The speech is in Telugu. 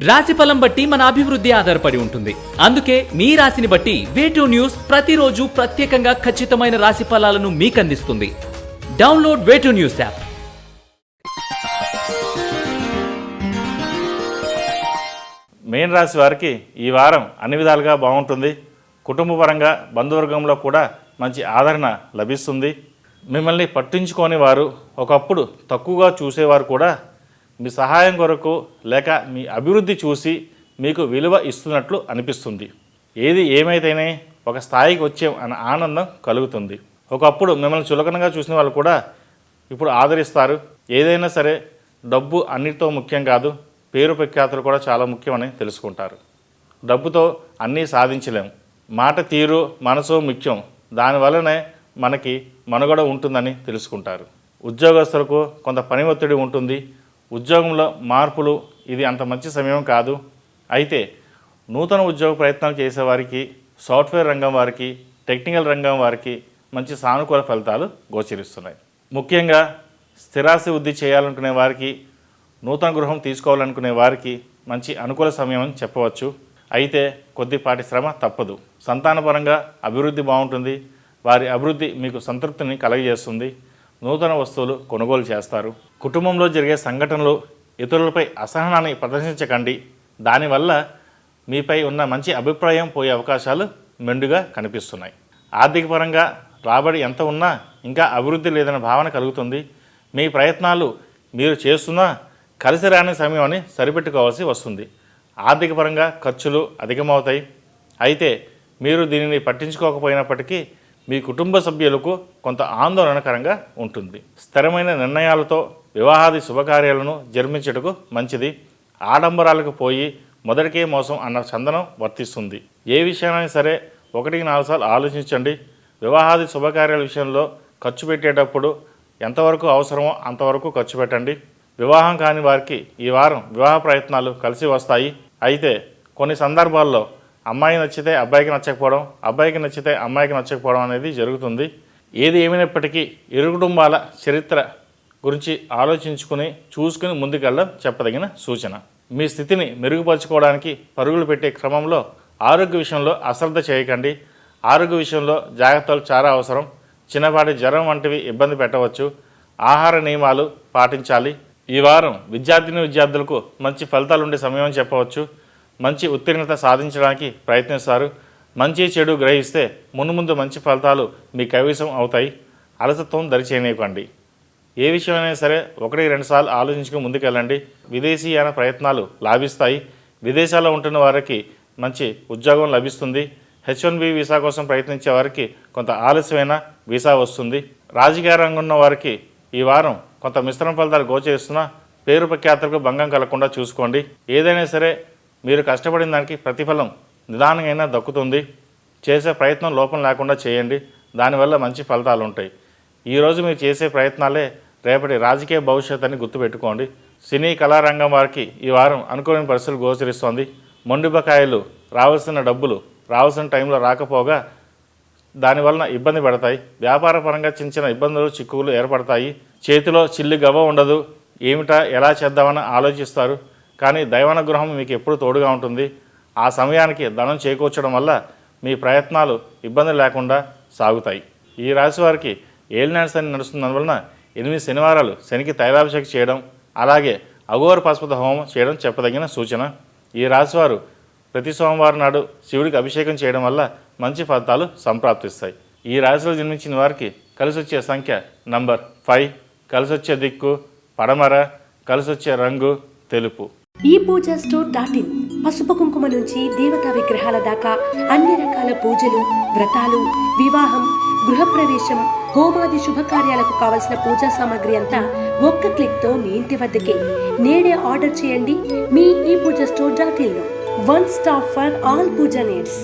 రాశిఫలం బట్టి మన అభివృద్ధి ఆధారపడి ఉంటుంది. అందుకే మీ రాశిని బట్టి వే2 న్యూస్ ప్రతిరోజు ప్రత్యేకంగా ఖచ్చితమైన రాశి ఫలాలను మీకు అందిస్తుంది. Download Way2 News app. మేన్ రాశి వారికి ఈ వారం అన్ని విధాలుగా బాగుంటుంది. కుటుంబపరంగా బంధువర్గంలో కూడా మంచి ఆదరణ లభిస్తుంది. మిమ్మల్ని పట్టించుకోని వారు, ఒకప్పుడు తక్కువగా చూసేవారు కూడా మీ సహాయం కొరకు లేక మీ అభివృద్ధి చూసి మీకు విలువ ఇస్తున్నట్లు అనిపిస్తుంది. ఏది ఏమైతేనే ఒక స్థాయికి వచ్చాం అన్న ఆనందం కలుగుతుంది. ఒకప్పుడు మిమ్మల్ని చులకనగా చూసిన వాళ్ళు కూడా ఇప్పుడు ఆదరిస్తారు. ఏదైనా సరే డబ్బు అన్నిటితో ముఖ్యం కాదు, పేరు ప్రఖ్యాతులు కూడా చాలా ముఖ్యమని తెలుసుకుంటారు. డబ్బుతో అన్నీ సాధించలేము. మాట తీరు, మనసు ముఖ్యం. దానివల్లనే మనకి మనుగడ ఉంటుందని తెలుసుకుంటారు. ఉద్యోగస్తులకు కొంత పని ఒత్తిడి ఉంటుంది. ఉద్యోగంలో మార్పులు ఇది అంత మంచి సమయం కాదు. అయితే నూతన ఉద్యోగ ప్రయత్నాలు చేసేవారికి, సాఫ్ట్వేర్ రంగం వారికి, టెక్నికల్ రంగం వారికి మంచి సానుకూల ఫలితాలు గోచరిస్తున్నాయి. ముఖ్యంగా స్థిరాస్తి వృద్ధి చేయాలనుకునే వారికి, నూతన గృహం తీసుకోవాలనుకునే వారికి మంచి అనుకూల సమయం అని చెప్పవచ్చు. అయితే కొద్దిపాటి శ్రమ తప్పదు. సంతానపరంగా అభివృద్ధి బాగుంటుంది. వారి అభివృద్ధి మీకు సంతృప్తిని కలగజేస్తుంది. నూతన వస్తువులు కొనుగోలు చేస్తారు. కుటుంబంలో జరిగే సంఘటనలు ఇతరులపై అసహనాన్ని ప్రదర్శించకండి. దానివల్ల మీపై ఉన్న మంచి అభిప్రాయం పోయే అవకాశాలు మెండుగా కనిపిస్తున్నాయి. ఆర్థిక పరంగా రాబడి ఎంత ఉన్నా ఇంకా అభివృద్ధి లేదన్న భావన కలుగుతుంది. మీ ప్రయత్నాలు మీరు చేస్తున్నా కలిసి రాని సమయం అని సరిపెట్టుకోవాల్సి వస్తుంది. ఆర్థిక పరంగా ఖర్చులు అధికమవుతాయి. అయితే మీరు దీనిని పట్టించుకోకపోయినప్పటికీ మీ కుటుంబ సభ్యులకు కొంత ఆందోళనకరంగా ఉంటుంది. స్థిరమైన నిర్ణయాలతో వివాహాది శుభకార్యాలను జరిపించుటకు మంచిది. ఆడంబరాలకు పోయి మొదటికే మోసం అన్న చందనం వర్తిస్తుంది. ఏ విషయాన్ని సరే 1-4 సార్లు ఆలోచించండి. వివాహాది శుభకార్యాల విషయంలో ఖర్చు పెట్టేటప్పుడు ఎంతవరకు అవసరమో అంతవరకు ఖర్చు పెట్టండి. వివాహం కాని వారికి ఈ వారం వివాహ ప్రయత్నాలు కలిసి వస్తాయి. అయితే కొన్ని సందర్భాల్లో అమ్మాయి నచ్చితే అబ్బాయికి నచ్చకపోవడం, అబ్బాయికి నచ్చితే అమ్మాయికి నచ్చకపోవడం అనేది జరుగుతుంది. ఏది ఏమైనప్పటికీ ఇరు కుటుంబాల చరిత్ర గురించి ఆలోచించుకుని చూసుకుని ముందుకెళ్ళడం చెప్పదగిన సూచన. మీ స్థితిని మెరుగుపరచుకోవడానికి పరుగులు పెట్టే క్రమంలో ఆరోగ్య విషయంలో అశ్రద్ధ చేయకండి. ఆరోగ్య విషయంలో జాగ్రత్తలు చాలా అవసరం. చిన్నపాటి జ్వరం వంటివి ఇబ్బంది పెట్టవచ్చు. ఆహార నియమాలు పాటించాలి. ఈ వారం విద్యార్థులకు మంచి ఫలితాలు ఉండే సమయం అని చెప్పవచ్చు. మంచి ఉత్తీర్ణత సాధించడానికి ప్రయత్నిస్తారు. మంచి చెడు గ్రహిస్తే ముందు మంచి ఫలితాలు మీ కైవసం అవుతాయి. అలసత్వం దరిచేయనివ్వండి. ఏ విషయమైనా సరే 1-2 సార్లు ఆలోచించుకుని ముందుకెళ్ళండి. విదేశీయాన ప్రయత్నాలు లాభిస్తాయి. విదేశాల్లో ఉంటున్న వారికి మంచి ఉద్యోగం లభిస్తుంది. H1B వీసా కోసం ప్రయత్నించే వారికి కొంత ఆలస్యమైన వీసా వస్తుంది. రాజకీయ రంగం ఉన్న వారికి ఈ వారం కొంత మిశ్రమ ఫలితాలు గోచరిస్తున్నా పేరు ప్రఖ్యాతులకు భంగం కలగకుండా చూసుకోండి. ఏదైనా సరే మీరు కష్టపడిన దానికి ప్రతిఫలం నిదానంగా దక్కుతుంది. చేసే ప్రయత్నం లోపం లేకుండా చేయండి. దానివల్ల మంచి ఫలితాలు ఉంటాయి. ఈరోజు మీరు చేసే ప్రయత్నాలే రేపటి రాజకీయ భవిష్యత్తుని గుర్తుపెట్టుకోండి. సినీ కళారంగం వారికి ఈ వారం అనుకోని పరిస్థితులు గోచరిస్తోంది. మొండి బకాయిలు, రావాల్సిన డబ్బులు రావాల్సిన టైంలో రాకపోగా దానివలన ఇబ్బంది పడతాయి. వ్యాపార పరంగా చిన్న ఇబ్బందులు, చిక్కులు ఏర్పడతాయి. చేతిలో చిల్లి గవ్వ ఉండదు. ఏమిటా ఎలా చేద్దామని ఆలోచిస్తారు. కానీ దైవానుగ్రహం మీకు ఎప్పుడు తోడుగా ఉంటుంది. ఆ సమయానికి ధనం చేకూర్చడం వల్ల మీ ప్రయత్నాలు ఇబ్బంది లేకుండా సాగుతాయి. ఈ రాశి వారికి ఏలినాటి శని నడుస్తున్నందువలన 8 శనివారాలు శనికి తైలాభిషేకం చేయడం, అలాగే అఘోర పాశుపత హోమం చేయడం చెప్పదగిన సూచన. ఈ రాశివారు ప్రతి సోమవారం నాడు శివుడికి అభిషేకం చేయడం వల్ల మంచి ఫలితాలు సంప్రాప్తిస్తాయి. ఈ రాశిలో జన్మించిన వారికి కలిసి వచ్చే సంఖ్య నంబర్ 5, కలిసి వచ్చే దిక్కు పడమర, కలిసి వచ్చే రంగు తెలుపు. ఈ పూజా స్టోర్.in పసుపు కుంకుమ నుంచి దేవతా విగ్రహాల దాకా అన్ని రకాల పూజలు, వ్రతాలు, వివాహం, గృహప్రవేశం, హోమాది శుభకార్యాలకు కావలసిన పూజా సామాగ్రి అంతా ఒక్క క్లిక్తో మీ ఇంటి వద్దకే. నేడే ఆర్డర్ చేయండి మీ ఈ పూజా స్టోర్.in లో. One stop for all puja needs.